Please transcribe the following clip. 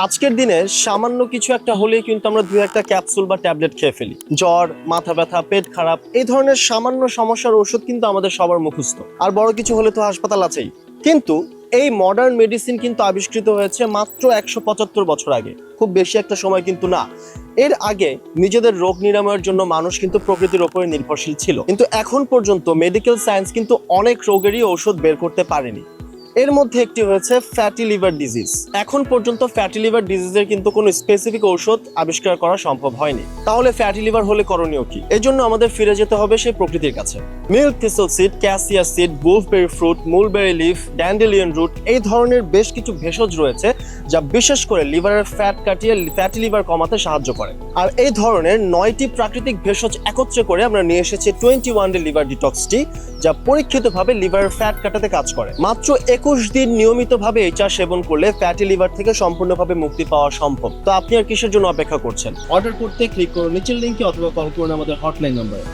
আজকের দিনে সামান্য কিছু একটা হলেই কিন্তু আমরা দুই একটা ক্যাপসুল বা ট্যাবলেট খেয়ে ফেলি। জ্বর, মাথা ব্যথা, পেট খারাপ, এই ধরনের সামান্য সমস্যার ওষুধ কিন্তু আমাদের সবার মুখস্থ। আর বড় কিছু হলে তো হাসপাতাল আছেই। কিন্তু এই মডার্ন মেডিসিন কিন্তু আবিষ্কৃত হয়েছে মাত্র 175 বছর আগে। খুব বেশি একটা সময় কিন্তু না। এর আগে নিজেদের রোগ নিরাময়ের জন্য মানুষ কিন্তু প্রকৃতির উপরে নির্ভরশীল ছিল, কিন্তু এখন পর্যন্ত মেডিকেল সায়েন্স কিন্তু অনেক রোগেরই ঔষধ বের করতে পারেনি। এর মধ্যে একটি হয়েছে ফ্যাটি লিভার ডিজিজ। এখন পর্যন্ত ফ্যাটি লিভার ডিজিজের কিন্তু কোনো স্পেসিফিক ঔষধ আবিষ্কার করা সম্ভব হয়নি। তাহলে ফ্যাটি লিভার হলে করণীয় কি? এর জন্য আমাদের ফিরে যেতে হবে সেই প্রকৃতির কাছে। Milk thistle seed, cassia seed, wolfberry fruit, mulberry leaf, dandelion root, এই ধরনের বেশ কিছু ভেষজ রয়েছে যা বিশেষ করে লিভারের ফ্যাট কাটিয়ে ফ্যাটি লিভার কমাতে সাহায্য করে। আর এই ধরনের 9টি প্রাকৃতিক ভেষজ একত্রে করে আমরা নিয়ে এসেছি 21 ডে লিভার ডিটক্স টি, যা পরীক্ষিতভাবে লিভারের ফ্যাট কাটাতে কাজ করে। মাত্র 21 দিন নিয়মিতভাবে এই চা সেবন করলে ফ্যাটি লিভার থেকে সম্পূর্ণভাবে মুক্তি পাওয়া সম্ভব। তো আপনি আর কিসের জন্য অপেক্ষা করছেন? অর্ডার করতে ক্লিক করুন নিচের লিংকে অথবা কল করুন আমাদের হটলাইন নম্বরে।